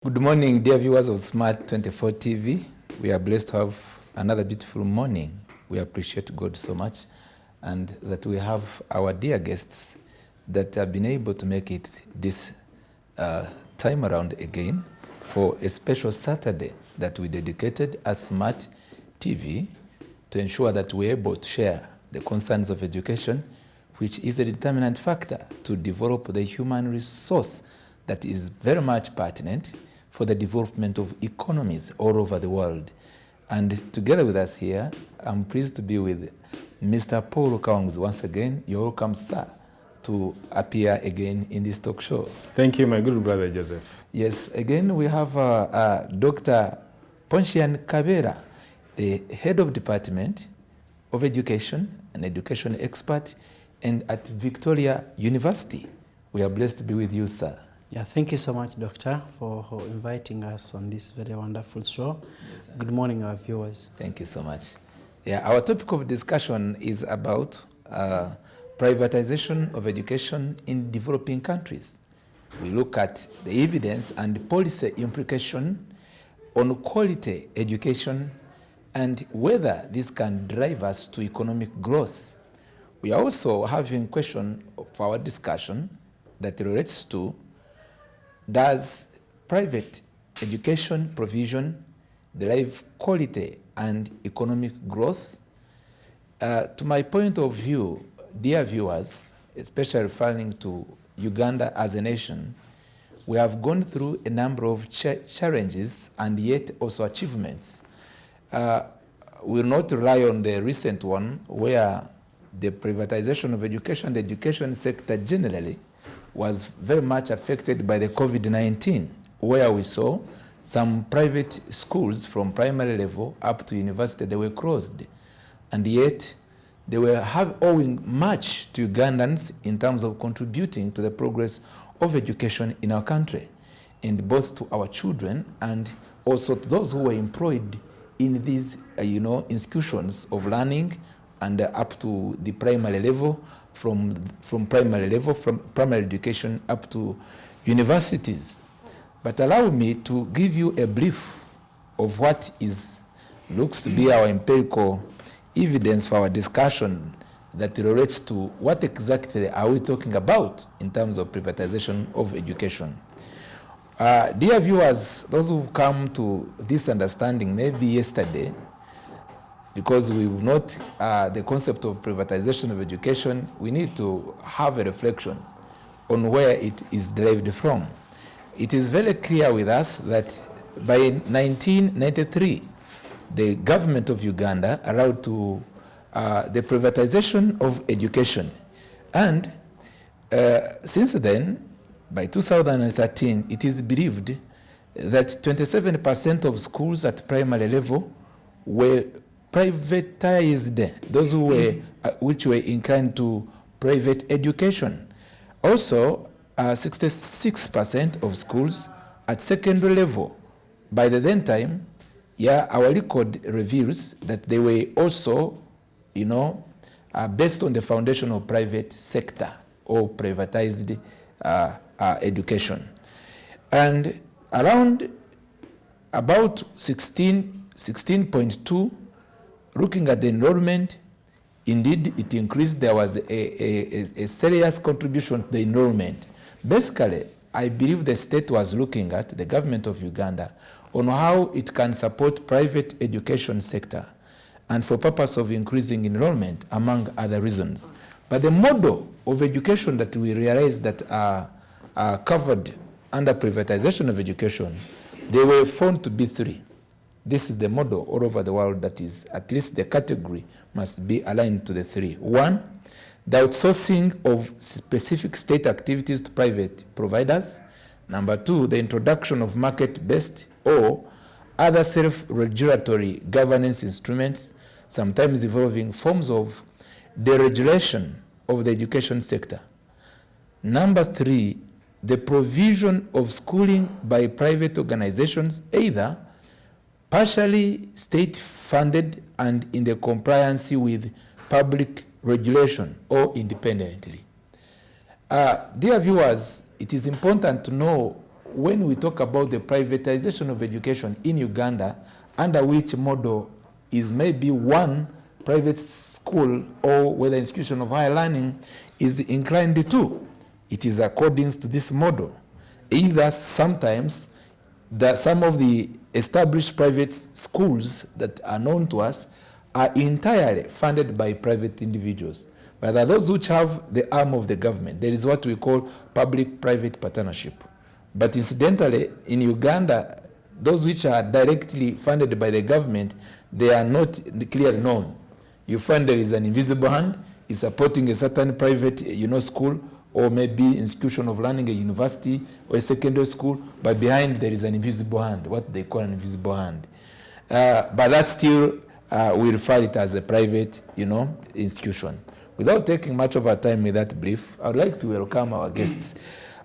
Good morning, dear viewers of Smart 24 TV. We are blessed to have another beautiful morning. We appreciate God so much, and that we have our dear guests that have been able to make it this time around again for a special Saturday that we dedicated as Smart TV to ensure that we're able to share the concerns of education, which is a determinant factor to develop the human resource that is very much pertinent for the development of economies all over the world. And together with us here, I'm pleased to be with Mr. Paul Kawanguzi. Once again, you're welcome, sir, to appear again in this talk show. Thank you, my good brother Joseph. Yes, again we have Dr. Poncian Kabera, the head of Department of Education, an education expert, and at Victoria University. We are blessed to be with you, sir. Yeah, thank you so much, Doctor, for inviting us on this very wonderful show. Yes, good morning, our viewers. Thank you so much. Yeah, our topic of discussion is about privatization of education in developing countries. We look at the evidence and policy implication on quality education and whether this can drive us to economic growth. We are also having a question for our discussion that relates to: does private education provision drive quality and economic growth? To my point of view, dear viewers, especially referring to Uganda as a nation, we have gone through a number of challenges and yet also achievements. We will not rely on the recent one where the privatization of education, the education sector generally, was very much affected by the COVID-19, where we saw some private schools from primary level up to university, they were closed. And yet, they were owing much to Ugandans in terms of contributing to the progress of education in our country, and both to our children and also to those who were employed in these institutions of learning and up to the primary level, from primary education up to universities. But allow me to give you a brief of what looks to be our empirical evidence for our discussion that relates to what exactly are we talking about in terms of privatization of education. Dear viewers, those who've come to this understanding maybe yesterday, because we've not the concept of privatization of education, we need to have a reflection on where it is derived from. It is very clear with us that by 1993, the government of Uganda allowed to the privatization of education. And since then, by 2013, it is believed that 27% of schools at primary level were privatized, those who were which were inclined to private education. Also, 66% of schools at secondary level. By the then time, our record reveals that they were also, based on the foundation of private sector or privatized education. And around about 16.2, looking at the enrollment, indeed it increased. There was a serious contribution to the enrollment. Basically, I believe the state was looking at, the government of Uganda, on how it can support private education sector and for purpose of increasing enrollment, among other reasons. But the model of education that we realized that are covered under privatization of education, they were found to be three. This is the model all over the world, that is, at least the category must be aligned to the three. One, the outsourcing of specific state activities to private providers. Number two, the introduction of market-based or other self-regulatory governance instruments, sometimes involving forms of deregulation of the education sector. Number three, the provision of schooling by private organizations, either partially state-funded and in the compliance with public regulation or independently. Dear viewers, it is important to know when we talk about the privatization of education in Uganda, under which model is maybe one private school or whether institution of higher learning is inclined to, it is according to this model. Either sometimes some of the established private schools that are known to us are entirely funded by private individuals. But there are those which have the arm of the government. There is what we call public-private partnership. But incidentally, in Uganda, those which are directly funded by the government, they are not clearly known. You find there is an invisible hand, is supporting a certain private school, or maybe institution of learning, a university or a secondary school, but behind there is an invisible hand, what they call an invisible hand. But that still, we refer it as a private institution. Without taking much of our time with that brief, I would like to welcome our guests.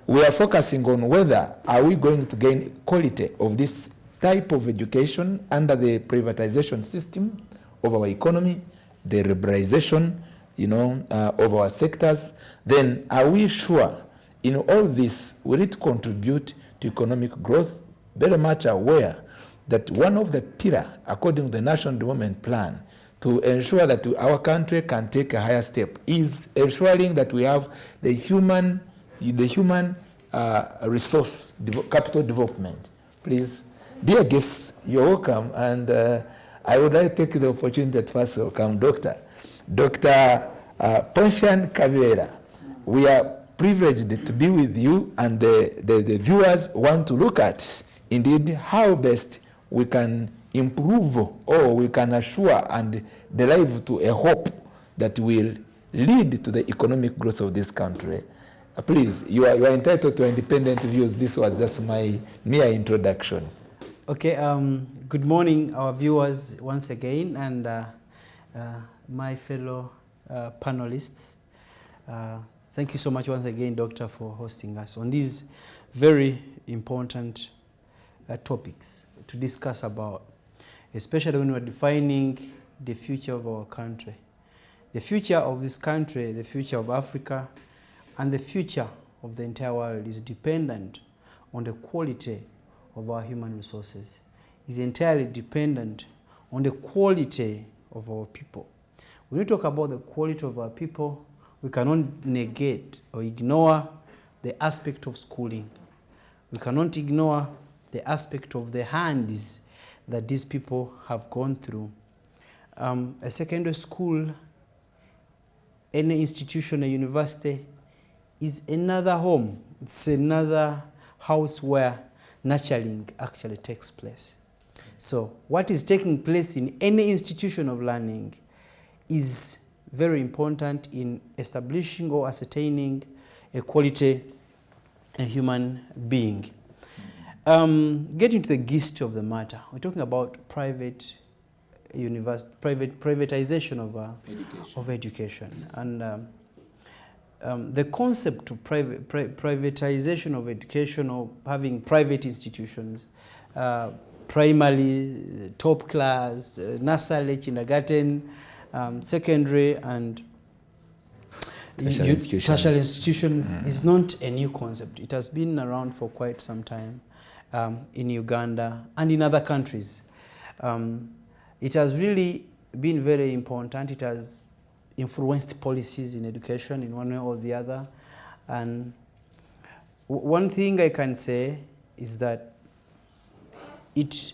We are focusing on whether are we going to gain quality of this type of education under the privatization system of our economy, the liberalization of our sectors. Then are we sure in all this will it contribute to economic growth? Very much aware that one of the pillars, according to the National Development Plan, to ensure that our country can take a higher step is ensuring that we have the human resource capital development. Please, dear guests, you're welcome, and I would like to take the opportunity to first welcome Dr. Poncian Kabera. We are privileged to be with you, and the viewers want to look at indeed how best we can improve or we can assure and derive to a hope that will lead to the economic growth of this country. Please, you are entitled to independent views. This was just my mere introduction. Okay, good morning, our viewers once again, and my fellow panelists. Thank you so much once again, Doctor, for hosting us on these very important topics to discuss about, especially when we're defining the future of our country. The future of this country, the future of Africa, and the future of the entire world is dependent on the quality of our human resources. Is entirely dependent on the quality of our people. When we talk about the quality of our people, we cannot negate or ignore the aspect of schooling. We cannot ignore the aspect of the hands that these people have gone through. A secondary school, any institution, a university, is another home. It's another house where nurturing actually takes place. So what is taking place in any institution of learning is very important in establishing or ascertaining a quality a human being. Getting to the gist of the matter, we're talking about privatization of education. And the concept of privatization of education, or having private institutions, primary, top class, nursery, kindergarten, secondary, and tertiary institutions is not a new concept. It has been around for quite some time in Uganda and in other countries. It has really been very important. It has influenced policies in education in one way or the other. And one thing I can say is that it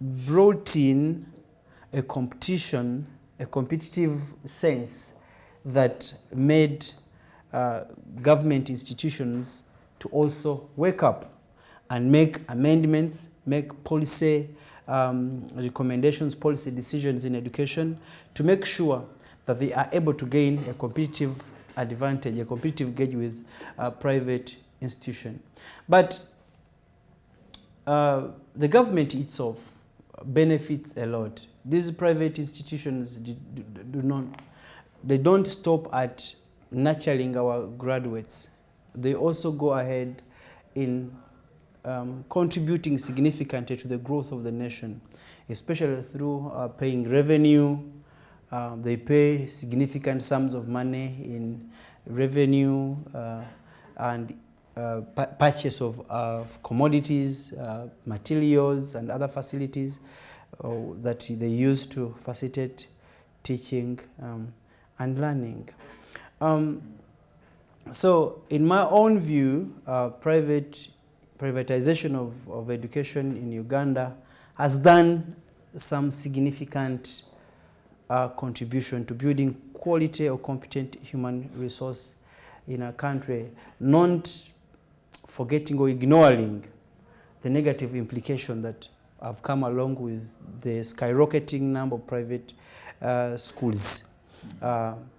brought in a competition, a competitive sense that made government institutions to also wake up and make amendments, make policy recommendations, policy decisions in education to make sure that they are able to gain a competitive advantage, a competitive edge with a private institution. But the government itself benefits a lot. These private institutions they don't stop at nurturing our graduates. They also go ahead in contributing significantly to the growth of the nation, especially through paying revenue. They pay significant sums of money in revenue, and purchase of commodities, materials, and other facilities that they use to facilitate teaching and learning. So in my own view, privatization of education in Uganda has done some significant contribution to building quality or competent human resource in a country, not forgetting or ignoring the negative implication that have come along with the skyrocketing number of private schools,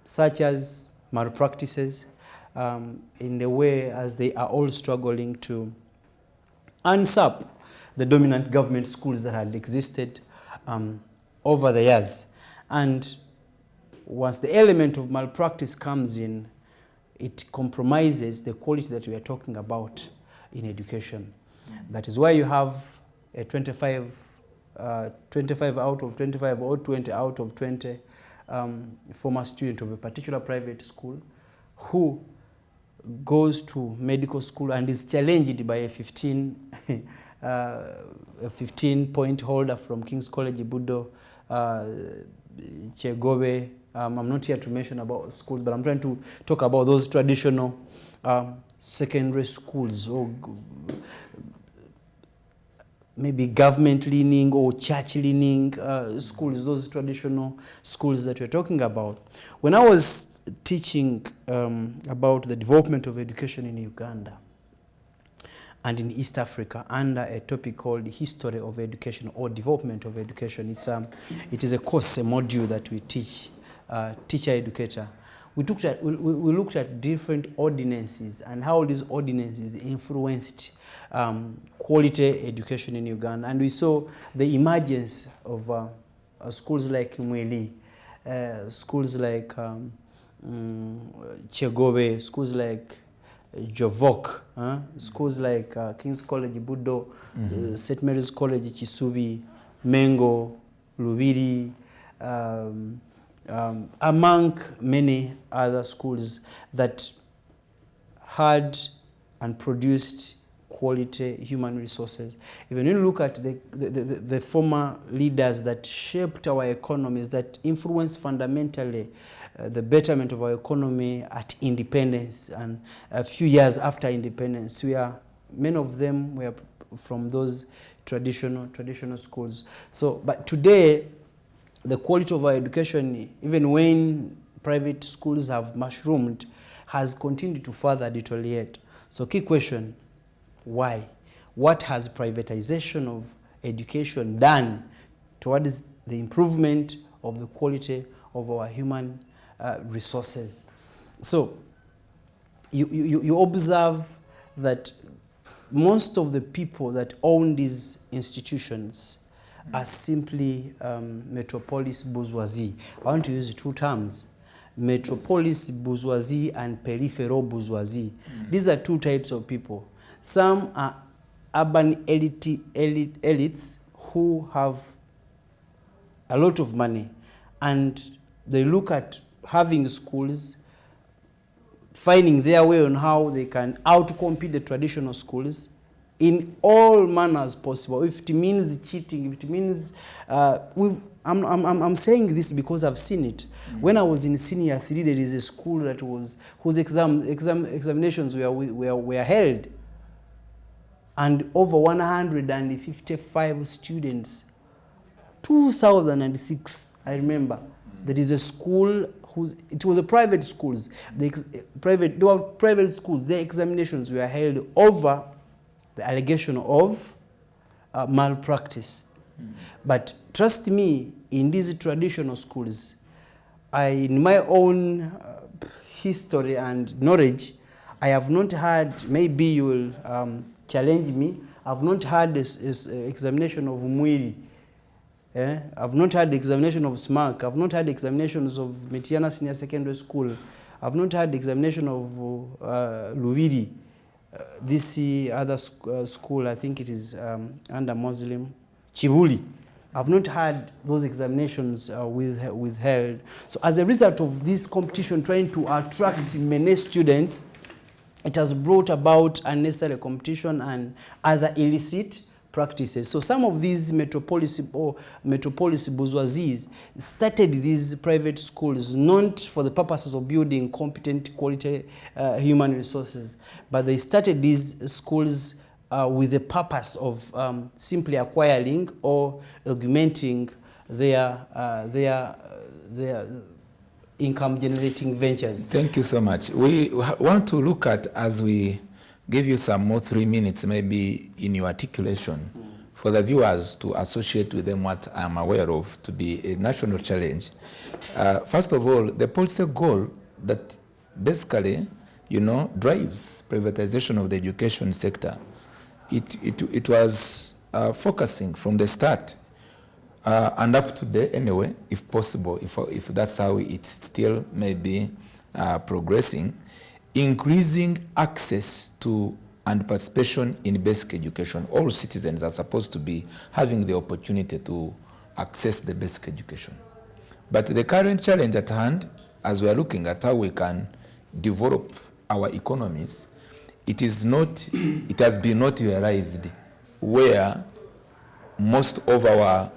such as malpractices, in the way as they are all struggling to usurp the dominant government schools that had existed over the years. And once the element of malpractice comes in, it compromises the quality that we are talking about in education. That is why you have a 25 out of 25 or 20 out of 20 former student of a particular private school who goes to medical school and is challenged by a 15-point holder from King's College, Budo, Chegobe. I'm not here to mention about schools, but I'm trying to talk about those traditional secondary schools, or maybe government-leaning or church-leaning schools, those traditional schools that we're talking about. When I was teaching about the development of education in Uganda and in East Africa under a topic called History of Education or Development of Education, it is a course, a module that we teach, teacher educator. We looked at different ordinances and how these ordinances influenced quality education in Uganda. And we saw the emergence of schools like Mweli, schools like Chegobe, schools like Jovok, schools like King's College, Budo, St. Mary's College, Chisubi, Mengo, Lubiri, among many other schools that had and produced quality human resources. Even when you look at the former leaders that shaped our economies, that influenced fundamentally the betterment of our economy at independence and a few years after independence, many of them were from those traditional schools. So, but today, the quality of our education, even when private schools have mushroomed, has continued to further deteriorate. So key question, why? What has privatization of education done towards the improvement of the quality of our human resources? So you observe that most of the people that own these institutions are simply metropolis bourgeoisie. I want to use two terms, metropolis bourgeoisie and peripheral bourgeoisie. These are two types of people. Some are urban elites who have a lot of money, and they look at having schools, finding their way on how they can outcompete the traditional schools in all manners possible. If it means cheating, if it means I'm saying this because I've seen it. When I was in senior 3, there is a school that whose examinations were held, and over 155 students. 2006, I remember, there is a school it was a private schools. They were private schools. Their examinations were held over the allegation of malpractice. But trust me, in these traditional schools, in my own history and knowledge, I have not had, maybe you will challenge me, I've not had this examination of Mwiri. I've not had the examination of SMARC. I've not had examinations of Metiana Senior Secondary School. I've not had the examination of Lubiri. This other school, I think it is under Muslim, Chibuli. I've not had those examinations withheld. So as a result of this competition trying to attract many students, it has brought about unnecessary competition and other illicit practices. So some of these metropolis bourgeoisies started these private schools not for the purposes of building competent, quality human resources, but they started these schools with the purpose of simply acquiring or augmenting their income generating ventures. Thank you so much. We want to look at, as we give you some more 3 minutes maybe in your articulation, for the viewers to associate with them what I'm aware of to be a national challenge. First of all, the policy goal that basically, drives privatization of the education sector, it was focusing from the start and up to date anyway, if possible, if that's how it still may be progressing, increasing access to and participation in basic education. All citizens are supposed to be having the opportunity to access the basic education. But the current challenge at hand, as we are looking at how we can develop our economies, it has been not realized where most of our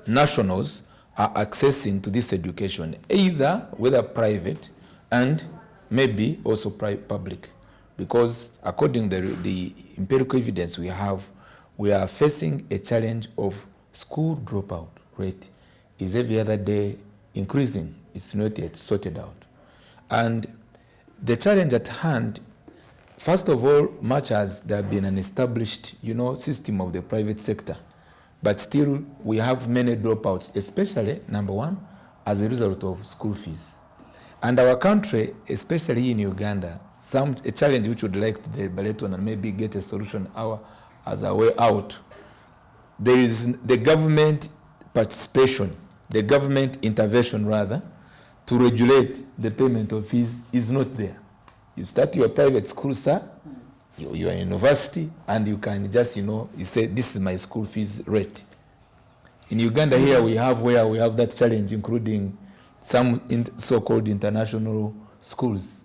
nationals are accessing to this education, either whether private and maybe also public. Because according to the empirical evidence we are facing a challenge of school dropout rate is every other day increasing. It's not yet sorted out. And the challenge at hand, first of all, much as there have been an established, system of the private sector, but still we have many dropouts, especially, number one, as a result of school fees. And our country, especially in Uganda, a challenge which would like to deliberate on and maybe get a solution as a way out. There is the government participation, the government intervention rather, to regulate the payment of fees is not there. You start your private school, sir, you are in university, and you can just, you say, this is my school fees rate. In Uganda here we have that challenge, including some so-called international schools.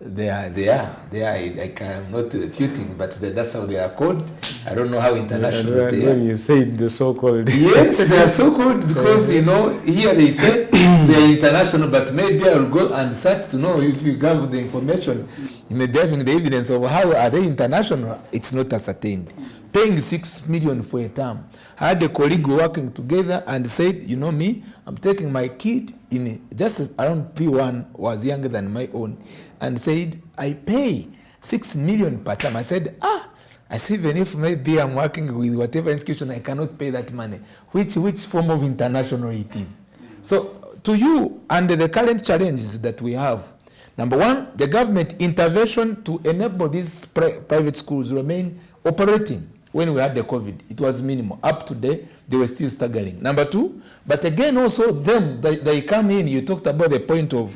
They are like, I'm not refuting, but that's how they are called. I don't know how international they are. When you say the so-called. Yes, they are so-called because, here they say they are international, but maybe I'll go and search to know if you have the information. You may be having the evidence of how are they international. It's not ascertained. Paying 6 million for a term. I had a colleague working together and said, me, I'm taking my kid in just around P1, was younger than my own, and said, I pay 6 million per term. I said, I said, even if maybe I'm working with whatever institution, I cannot pay that money. Which form of international it is? So to you, under the current challenges that we have, number one, the government intervention to enable these private schools remain operating. When we had the COVID, it was minimal. Up to date, they were still staggering. Number two, but again also they come in, you talked about the point of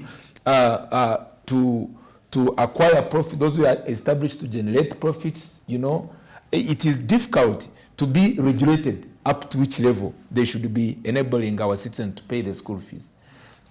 to acquire profit, those who are established to generate profits, it is difficult to be regulated up to which level they should be enabling our citizens to pay the school fees.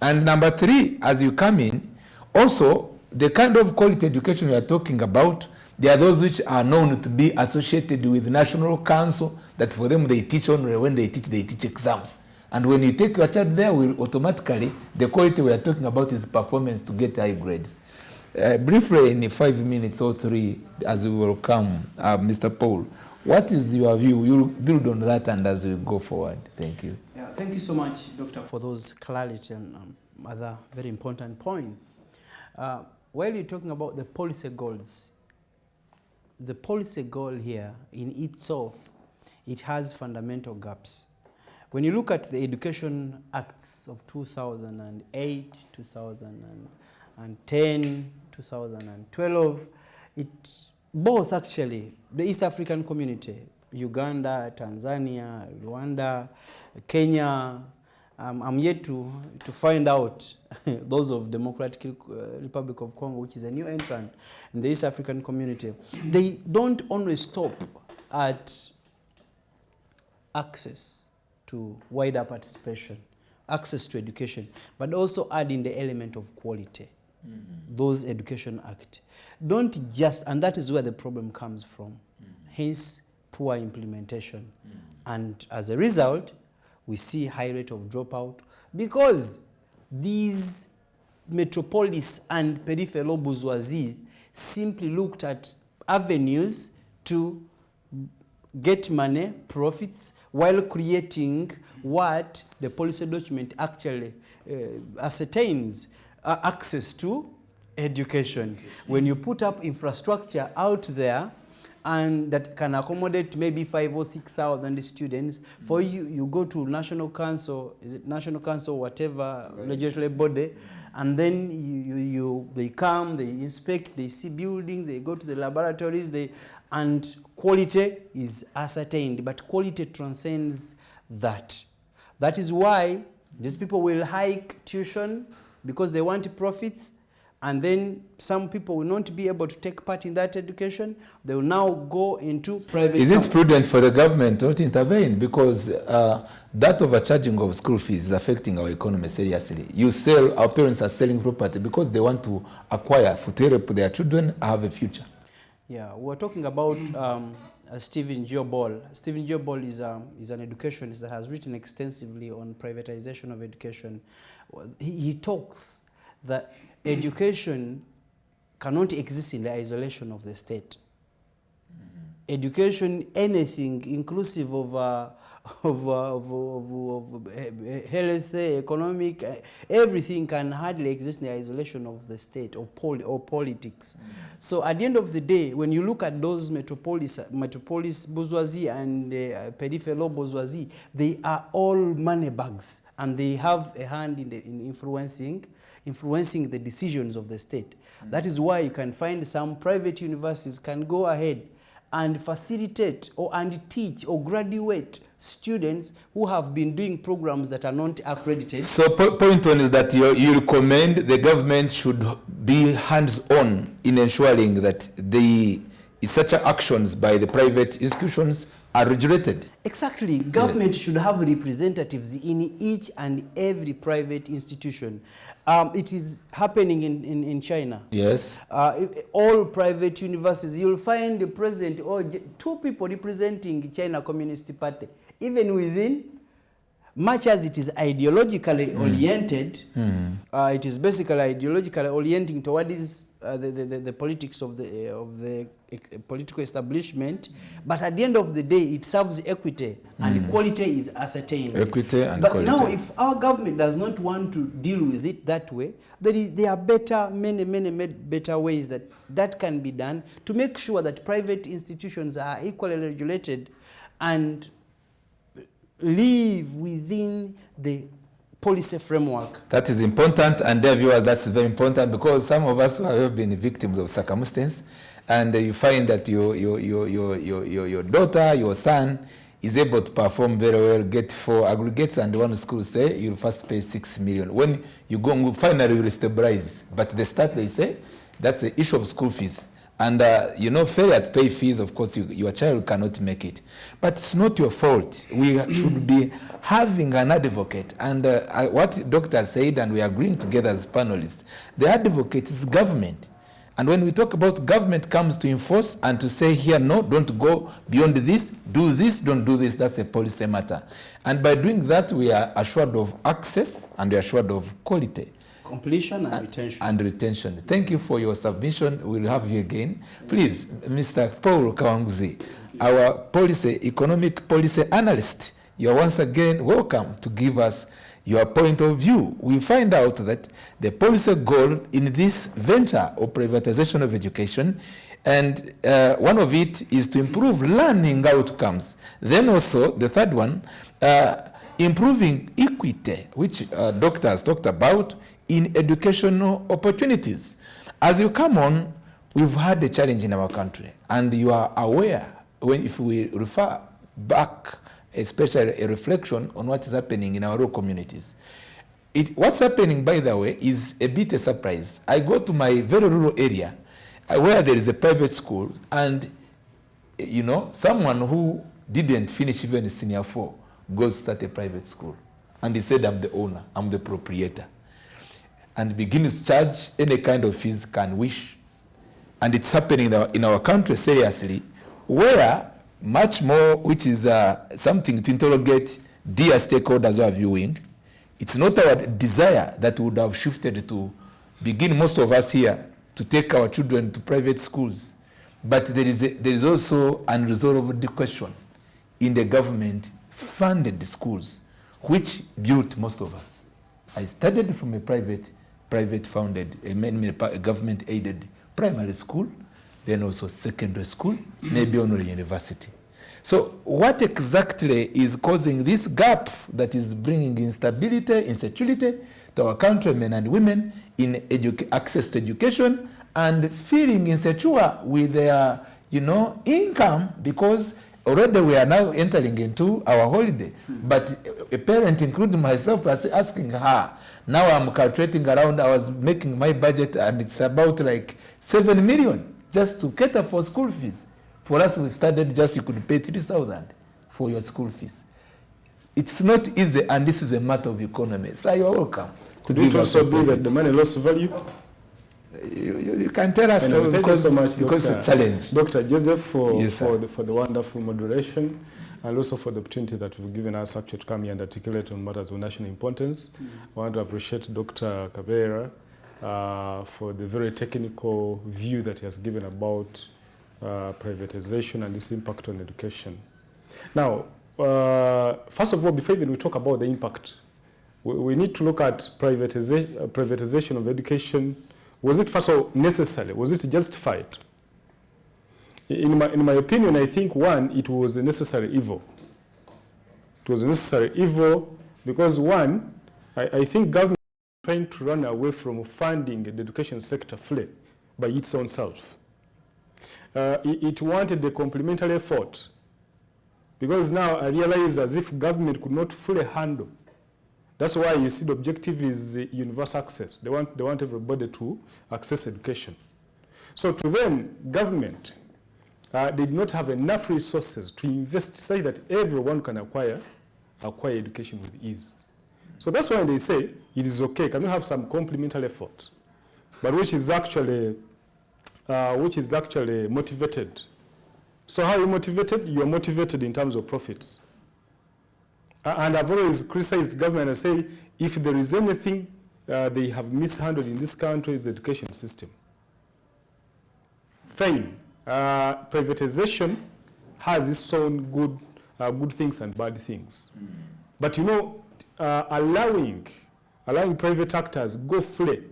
And number three, as you come in, also the kind of quality education we are talking about, there are those which are known to be associated with National Council, that for them they teach only when they teach exams. And when you take your child there, automatically, the quality we are talking about is performance to get high grades. Briefly, in 5 minutes or 3, as we will come, Mr. Paul, what is your view? You'll build on that and as we go forward. Thank you. Yeah, thank you so much, Doctor, for those clarity and other very important points. While you're talking about the policy goals, the policy goal here in itself, it has fundamental gaps. When you look at the Education Acts of 2008, 2010, 2012, it both actually, the East African community, Uganda, Tanzania, Rwanda, Kenya, I'm yet to find out those of Democratic Republic of Congo, which is a new entrant in the East African community. They don't only stop at access to wider participation, access to education, but also add in the element of quality. those Education Act. Don't just, and that is where the problem comes from. Hence, poor implementation. And as a result, we see high rate of dropout because these metropolis and peripheral bourgeoisie simply looked at avenues to get money, profits, while creating what the policy document actually ascertains, access to education. When you put up infrastructure out there and that can accommodate maybe 5,000 or 6,000 students, for you go to National Council, is it National Council, whatever, legislative body, and then they come, they inspect, they see buildings, they go to the laboratories, and quality is ascertained, but quality transcends that. That is why these people will hike tuition because they want profits, and then some people will not be able to take part in that education. They will now go into private. Is it prudent for the government not to intervene? Because that overcharging of school fees is affecting our economy seriously. Our parents are selling property because they want to acquire to help their children have a future. Yeah, we're talking about Stephen Geobol. Stephen Geobol is an educationist that has written extensively on privatization of education. He talks that education cannot exist in the isolation of the state. Education, anything inclusive of health, economic, everything can hardly exist in the isolation of the state or politics. So at the end of the day, when you look at those metropolis bourgeoisie and peripheral bourgeoisie, they are all money bags, and they have a hand in influencing the decisions of the state. That is why you can find some private universities can go ahead and facilitate and teach or graduate students who have been doing programs that are not accredited. So point one is that you recommend the government should be hands-on in ensuring that such actions by the private institutions are regulated. Exactly. Government should have representatives in each and every private institution. It is happening in China. Yes. All private universities, you'll find the president or two people representing China Communist Party. Even within, much as it is ideologically oriented, it is basically ideologically orienting towards the politics of the political establishment, but at the end of the day, it serves equity and equality is ascertained. Equity and but quality. Now, if our government does not want to deal with it that way, there are many better ways that can be done to make sure that private institutions are equally regulated and live within the policy framework. That is important, and dear viewers, that's very important, because some of us have been victims of circumstance, and you find that your daughter, your son is able to perform very well, get 4 aggregates, and one school say you'll first pay 6 million. When you go, finally you'll stabilize. But at the start they say that's the issue of school fees. And failure to pay fees, of course, your child cannot make it. But it's not your fault. We should be having an advocate. And what Dr. said, and we are agreeing together as panelists, the advocate is government. And when we talk about government comes to enforce and to say here, no, don't go beyond this, do this, don't do this, that's a policy matter. And by doing that, we are assured of access and we are assured of quality. Completion and retention. And retention. Thank you for your submission. We'll have you again. Please, Mr. Paul Kawanguzi, our economic policy analyst, you are once again welcome to give us your point of view. We find out that the policy goal in this venture of privatization of education, and one of it is to improve learning outcomes. Then also, the third one, improving equity, which doctors talked about, in educational opportunities. As you come on, we've had a challenge in our country, and you are aware, if we refer back, especially a reflection on what is happening in our rural communities. What's happening, by the way, is a bit a surprise. I go to my very rural area where there is a private school, and someone who didn't finish even senior 4 goes to start a private school. And he said, I'm the owner, I'm the proprietor. and begins to charge any kind of fees can wish. And it's happening in our country seriously, where much more, which is something to interrogate dear stakeholders who are viewing. It's not our desire that would have shifted to begin, most of us here, to take our children to private schools. But there is also unresolved question in the government-funded schools, which built most of us. I studied from a private-funded, a government-aided primary school, then also secondary school, maybe only university. So what exactly is causing this gap that is bringing instability, insecurity to our countrymen and women in access to education and feeling insecure with their, income, because already we are now entering into our holiday. But a parent, including myself, was asking her, now I'm calculating around, I was making my budget and it's about like 7 million just to cater for school fees. For us, we started just you could pay 3,000 for your school fees. It's not easy, and this is a matter of economy. So you're welcome. Could it also be that the money lost value? You can tell us because it's a challenge. Dr. Joseph, for the wonderful moderation, and also for the opportunity that you've given us actually to come here and articulate on matters of national importance. I want to appreciate Dr. Kabera for the very technical view that he has given about privatization and its impact on education. Now, first of all, before even we talk about the impact, we need to look at privatization of education. Was it first of all necessary? Was it justified? In my opinion, I think one, it was a necessary evil. It was a necessary evil because one, I think government is trying to run away from funding the education sector fully by its own self. It wanted the complementary effort, because now I realize as if government could not fully handle. That's why you see the objective is universal access. They want everybody to access education. So to them, government did not have enough resources to invest such that everyone can acquire education with ease. So that's why they say it is okay, can we have some complementary effort, but which is actually motivated. So how are you motivated? You are motivated in terms of profits. And I've always criticized government and say, if there is anything they have mishandled in this country is the education system. Fine. Privatization has its own good things and bad things. But allowing private actors go free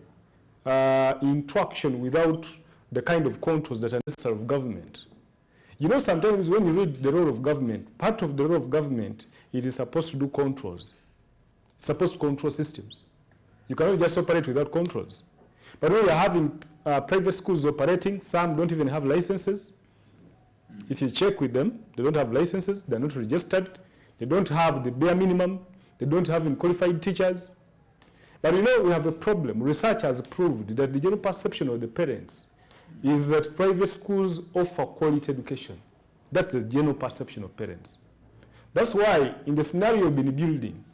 into action without the kind of controls that are necessary of government. Sometimes when you read the role of government, part of the role of government, it is supposed to do controls. It's supposed to control systems. You cannot just operate without controls. But when you're having private schools operating, some don't even have licenses. If you check with them, they don't have licenses, they're not registered, they don't have the bare minimum, they don't have qualified teachers. But we have a problem. Research has proved that the general perception of the parents is that private schools offer quality education. That's the general perception of parents. That's why in the scenario we've been building,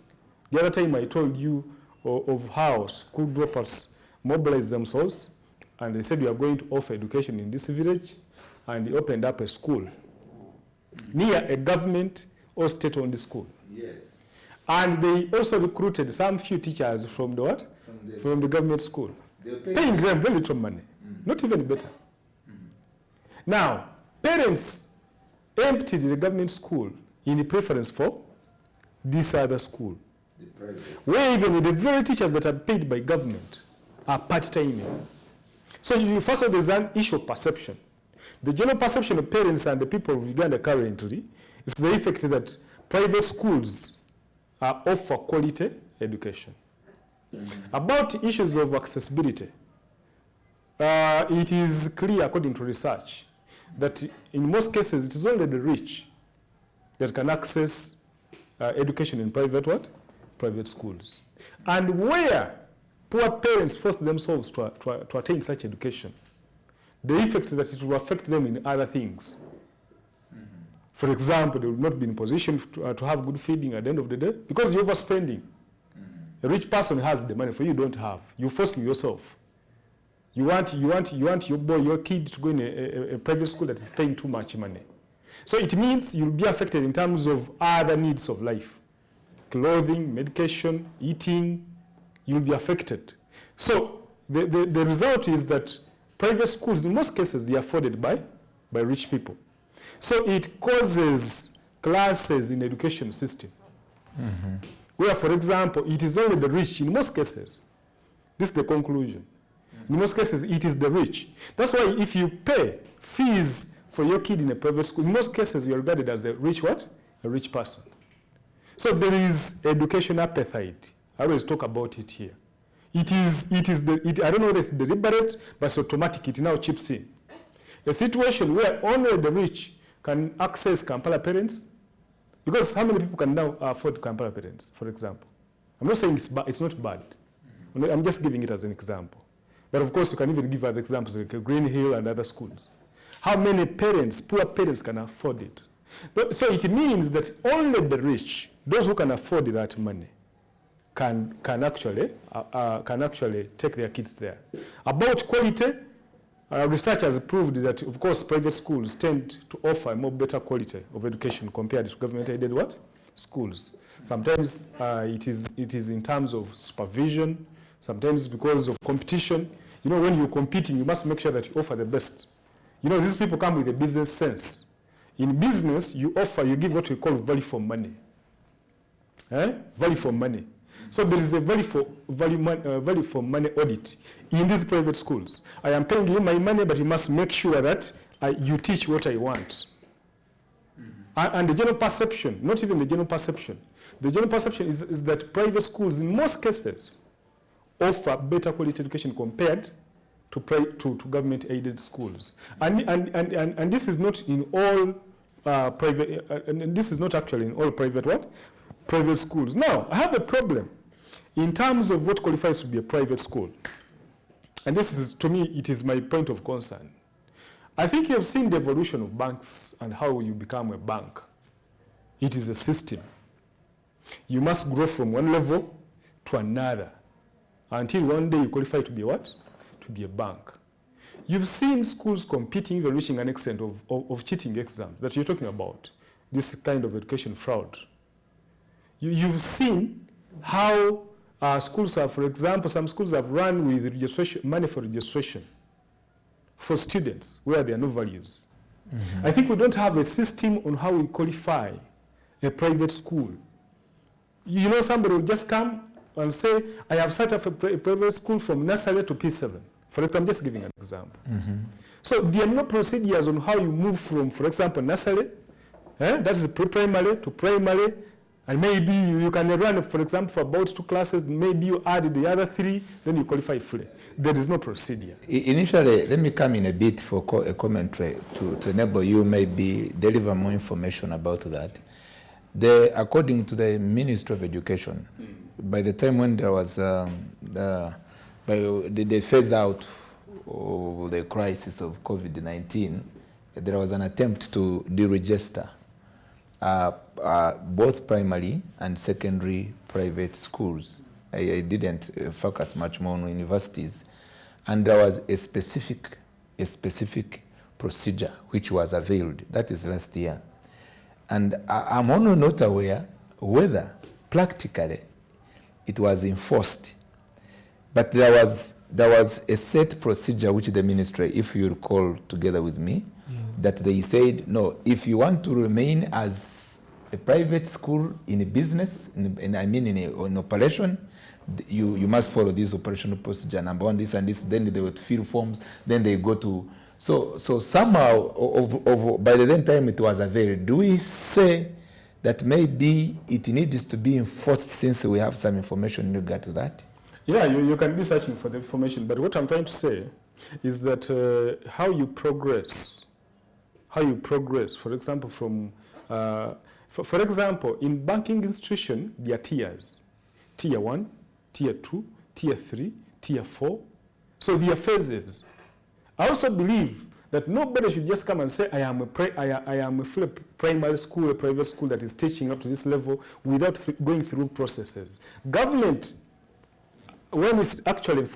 the other time I told you of how school dropouts mobilized themselves and they said we are going to offer education in this village, and they opened up a school near a government or state-owned school. Yes. And they also recruited some few teachers from the what? From the government school. Paying them very little money. Not even better. Now, parents emptied the government school in preference for this other school, where even the very teachers that are paid by government are part-time. So first of all, there's an issue of perception. The general perception of parents and the people of Uganda currently is the effect that private schools offer quality education. About issues of accessibility, it is clear, according to research, that in most cases it is only the rich that can access education in private schools. And where poor parents force themselves to attain such education, the effect that it will affect them in other things. For example, they will not be in position to have good feeding at the end of the day because you're overspending. A rich person has the money for you, don't have. You force yourself. You want your boy, your kid to go in a private school that is paying too much money. So it means you'll be affected in terms of other needs of life. Clothing, medication, eating, you'll be affected. So the result is that private schools, in most cases, they are afforded by rich people. So it causes classes in the education system. Mm-hmm. Where, for example, it is only the rich in most cases. This is the conclusion. In most cases, it is the rich. That's why if you pay fees for your kid in a private school, in most cases, you are regarded as a rich what? A rich person. So there is education appetite. I always talk about it here. I don't know whether it's deliberate, but it's automatic. It now chips in. A situation where only the rich can access Kampala parents, because how many people can now afford Kampala parents, for example? I'm not saying it's not bad. I'm just giving it as an example. But of course, you can even give other examples like Green Hill and other schools. How many parents, poor parents, can afford it? So it means that only the rich, those who can afford that money, can actually take their kids there. About quality, research has proved that, of course, private schools tend to offer a more better quality of education compared to government-aided what? Schools. Sometimes it is in terms of supervision, sometimes because of competition. You know, when you're competing, you must make sure that you offer the best. You know, these people come with a business sense. In business, you give what we call value for money. Value for money. So there is a value for money audit in these private schools. I am paying you my money, but you must make sure that you teach what I want. Mm-hmm. And the general perception, not even the general perception, the general perception is that private schools, in most cases, offer better quality education compared to government-aided schools. And this is not in all private, and this is not actually in all private schools. Now, I have a problem in terms of what qualifies to be a private school. And this is, to me, it is my point of concern. I think you have seen the evolution of banks and how you become a bank. It is a system. You must grow from one level to another until one day you qualify to be what? To be a bank. You've seen schools competing, even reaching an extent of cheating exams that you're talking about, this kind of education fraud. You've seen how schools have, for example, some schools have run with money for registration for students where there are no values. Mm-hmm. I think we don't have a system on how we qualify a private school. You know, somebody will just come and say, I have set up a private school from nursery to P7. For example, I'm just giving an example. Mm-hmm. So there are no procedures on how you move from, for example, nursery, that is pre-primary to primary, and maybe you can run, for example, for about 2 classes, maybe you add the other 3, then you qualify fully. There is no procedure. Initially, let me come in a bit for a commentary to enable you maybe deliver more information about that. According to the Ministry of Education, by the time when there was the phase out of the crisis of COVID-19, there was an attempt to deregister both primary and secondary private schools. I didn't focus much more on universities. And there was a specific procedure which was availed. That is last year. And I'm only not aware whether practically it was enforced. But there was a set procedure which the ministry, if you recall together with me, that they said, no, if you want to remain as a private school in a business, in operation, you must follow this operational procedure, number 1, this and this, then they would fill forms, then they go to, so somehow, by the then time it was available, do we say that maybe it needs to be enforced since we have some information in regard to that? Yeah, you can be searching for the information, but what I'm trying to say is that how you progress, for example, from, for example, in banking institution, there are tiers. Tier 1, Tier 2, Tier 3, Tier 4. So there are phases. I also believe that nobody should just come and say, I am a full primary school, a private school that is teaching up to this level without going through processes. Government when it's actually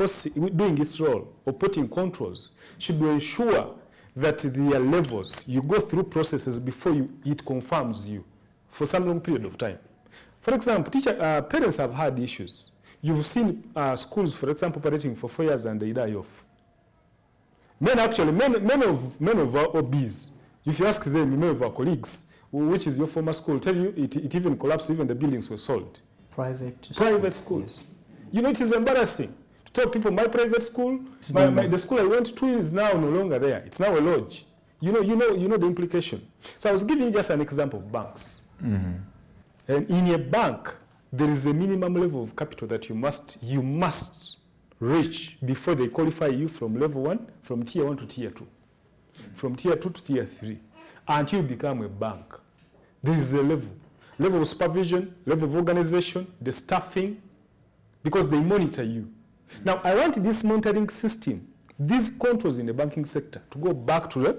doing its role or putting controls, should ensure that there are levels. You go through processes before it confirms you for some long period of time. For example, parents have had issues. You've seen schools, for example, operating for 4 years and they die off. Men of our OBs, if you ask them, many of our colleagues, which is your former school, tell you it even collapsed, even the buildings were sold. Private schools. You know, it is embarrassing to tell people my private school, the school I went to is now no longer there. It's now a lodge. You know the implication. So I was giving you just an example of banks. Mm-hmm. And in a bank, there is a minimum level of capital that you must reach before they qualify you from level 1, from tier 1 to tier 2, from tier 2 to tier 3, until you become a bank. There is a level of supervision, level of organization, the staffing, because they monitor you. Now, I want this monitoring system, these controls in the banking sector, to go back to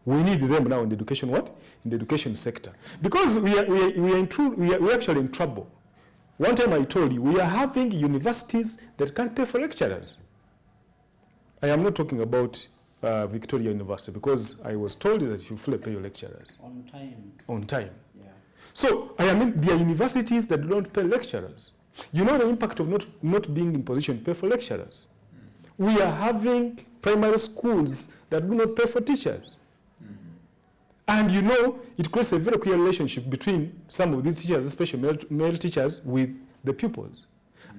we need them now in the education in the education sector. Because we're actually in trouble. One time I told you, we are having universities that can't pay for lecturers. I am not talking about Victoria University, because I was told that you fully pay your lecturers. On time. On time. Yeah. So, there are universities that don't pay lecturers. You know the impact of not being in position to pay for lecturers. We are having primary schools that do not pay for teachers. And you know, it creates a very clear relationship between some of these teachers, especially male teachers, with the pupils.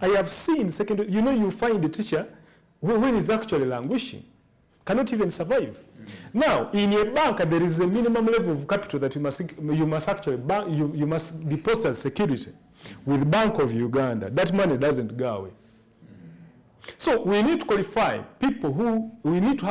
I have seen secondary, you find the teacher when he's actually languishing, cannot even survive. Now, in a bank, there is a minimum level of capital that you must deposit as security with Bank of Uganda. That money doesn't go away. So we need to qualify people we need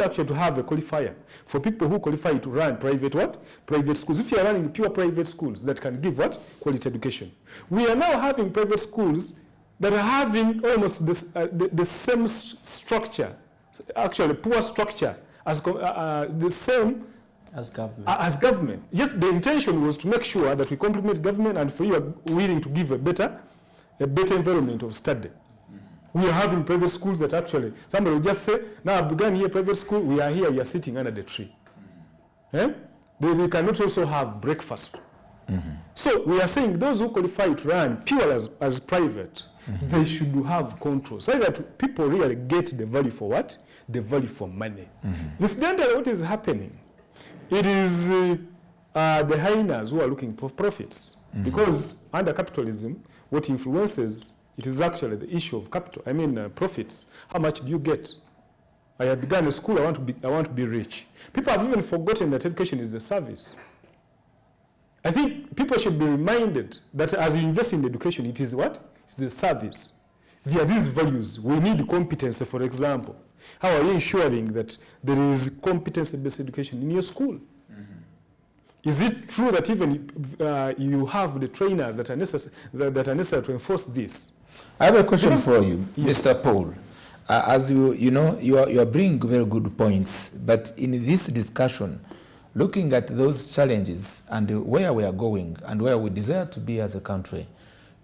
actually to have a qualifier for people who qualify to run private schools. If you are running pure private schools that can give quality education. We are now having private schools that are having almost the same structure, actually poor structure as the same as government. As government. Yes, the intention was to make sure that we complement government, and for you are willing to give a better environment of study. We are having private schools that actually, somebody will just say, now I began here private school, we are here, we are sitting under the tree. They cannot also have breakfast. Mm-hmm. So we are saying those who qualify to run pure as private, mm-hmm. they should have control, so that people really get the value for what? The value for money. Mm-hmm. Incidentally, what is happening? It is the hyenas who are looking for profits. Mm-hmm. Because under capitalism, what influences it is actually the issue of capital. Profits. How much do you get? I have begun a school. I want to be rich. People have even forgotten that education is a service. I think people should be reminded that as you invest in education, it is what? It's a service. There are these values. We need competence, for example. How are you ensuring that there is competence-based education in your school? Is it true that even you have the trainers that are necessary to enforce this? I have a question for you, yes. Mr. Paul. As you are bringing very good points, but in this discussion, looking at those challenges and where we are going and where we desire to be as a country,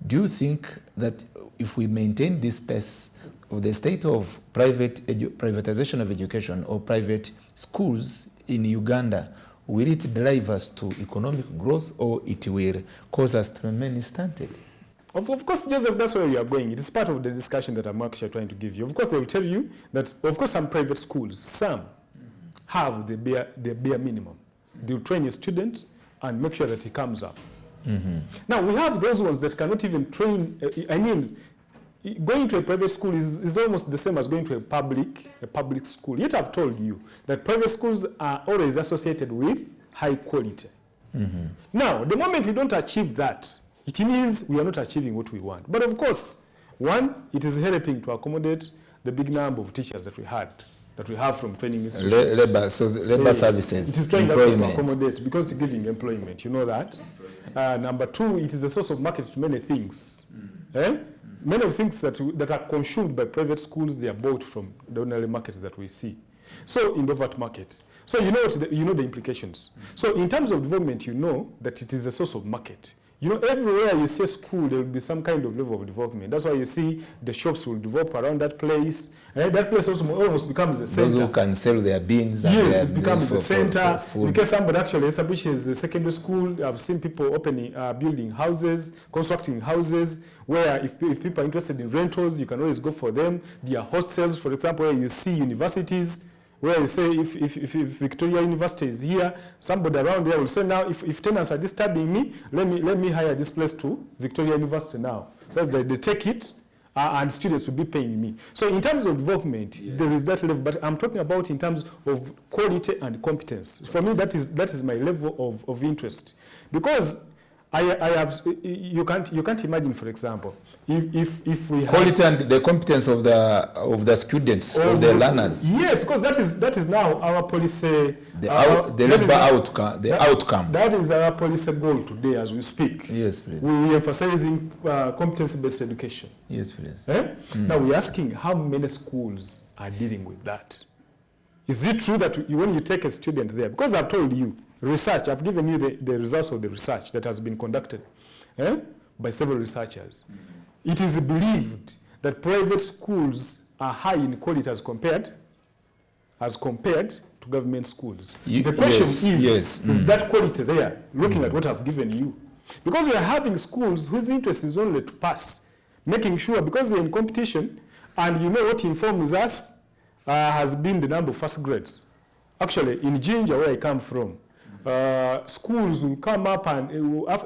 do you think that if we maintain this pace of the state of privatization of education or private schools in Uganda, will it drive us to economic growth, or it will cause us to remain stunted? Of course, Joseph, that's where we are going. It is part of the discussion that I'm actually trying to give you. Of course, they will tell you that, of course, some private schools, some have the bare minimum. They will train a student and make sure that he comes up. Mm-hmm. Now, we have those ones that cannot even train. Going to a private school is almost the same as going to a public school. Yet I've told you that private schools are always associated with high quality. Mm-hmm. Now, the moment we don't achieve that, it means we are not achieving what we want. But of course, one, it is helping to accommodate the big number of teachers that we have from training institutions. Labor services, it is trying to accommodate, because it's giving employment, you know that. Number two, it is a source of market to many things. Many of the things that are consumed by private schools, they are bought from the ordinary markets that we see. So in overt markets. So you know the implications. So in terms of development, you know that it is a source of market. You know, everywhere you see a school, there will be some kind of level of development. That's why you see the shops will develop around that place. And that place also almost becomes the center. Those who can sell their beans. Yes, and it becomes the center. for In case somebody actually establishes a secondary school, I've seen people opening, building houses, constructing houses, where if people are interested in rentals, you can always go for them. There are hostels, for example, where you see universities, where you say if Victoria University is here, somebody around there will say, now if tenants are disturbing me, let me hire this place to Victoria University now. So they take it, and students will be paying me. So in terms of development, there is that level, but I'm talking about in terms of quality and competence. For me, that is my level of interest, because I have, you can't imagine, for example, if we quality and the competence of the students, of the learners. Yes, because that is now our policy. The outcome. That is our policy goal today as we speak. Yes, please. We are emphasizing competency-based education. Yes, please. Now we're asking how many schools are dealing with that. Is it true that when you take a student there, because I've told you, research, I've given you the results of the research that has been conducted by several researchers. It is believed that private schools are high in quality as compared to government schools. The question is that quality there, looking at what I've given you? Because we are having schools whose interest is only to pass, making sure, because they're in competition, and you know what informs us has been the number of first grades. Actually, in Jinja, where I come from, schools will come up and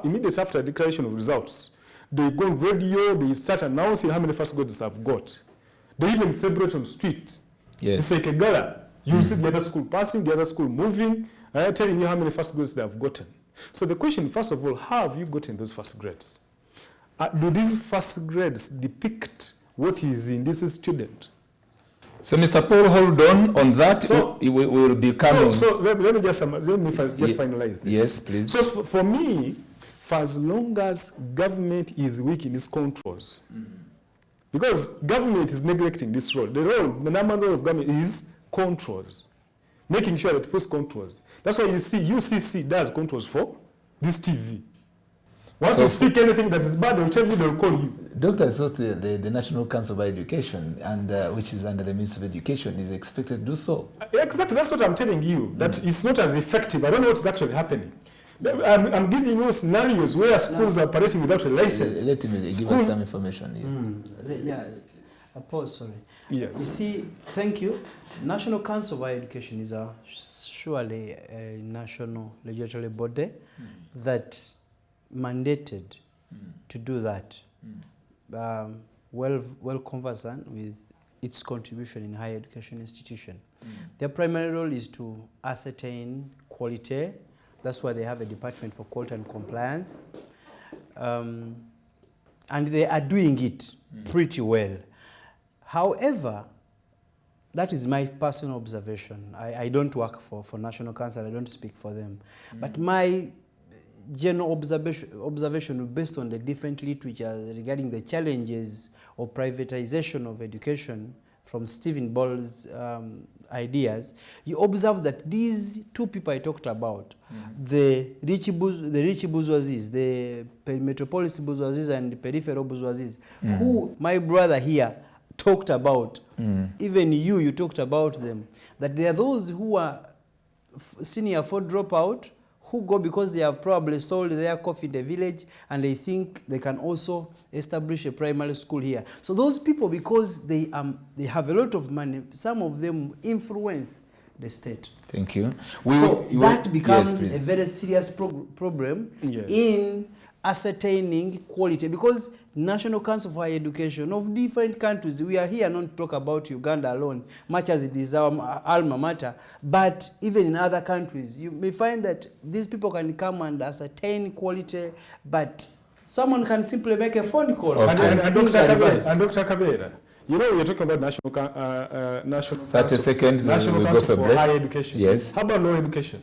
immediately after the declaration of results, they go on radio, they start announcing how many first graders have got. They even celebrate on street. Yes. It's like a gala. You see the other school passing, the other school moving, telling you how many first grades they have gotten. So the question, first of all, how have you gotten those first grades? Do these first grades depict what is in this student? So, Mr. Paul, hold on that. So, we will be coming. So let me just finalize this. Yes, please. So for me, for as long as government is weak in its controls, because government is neglecting this role. The number role of government is controls, making sure that it puts controls. That's why you see UCC does controls for this TV. Once you speak anything that is bad, they'll tell you, they'll call you. Doctor, I thought the National Council of Education, and which is under the Ministry of Education, is expected to do so. Exactly, that's what I'm telling you, that it's not as effective. I don't know what's actually happening. I'm giving you scenarios where schools are operating without a license. Let me give us some information here. Yes. Pause, sorry. Yes. You see, thank you. National Council of Education is surely a national regulatory body that mandated to do that. Well conversant with its contribution in higher education institution. Their primary role is to ascertain quality. That's why they have a department for quality and compliance. And they are doing it pretty well. However, that is my personal observation. I don't work for National Council, I don't speak for them. But my general observation based on the different literature regarding the challenges of privatization of education from Stephen Ball's ideas, you observe that these two people I talked about, the rich bourgeoisies, the metropolis bourgeoisies and the peripheral bourgeoisies, who my brother here talked about, even you talked about them, that there are those who are senior 4 dropout, who go because they have probably sold their coffee in the village and they think they can also establish a primary school here. So those people, because they have a lot of money, some of them influence the state. Thank you. That becomes a very serious problem in ascertaining quality, because National Council for Higher Education of different countries, we are here not to talk about Uganda alone, much as it is our alma mater, but even in other countries, you may find that these people can come and ascertain quality, but someone can simply make a phone call. Okay. And Dr. Kabera, you know, we're talking about national 30 seconds, National we Council go for break. Higher Education. Yes. How about low education?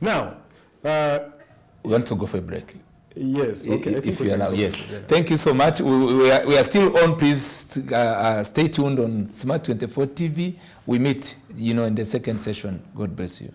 Now, we want to go for a break. Yes, okay. If you allow, yes. Thank you so much. We are still on. Please stay tuned on Smart 24 TV. We meet, in the second session. God bless you.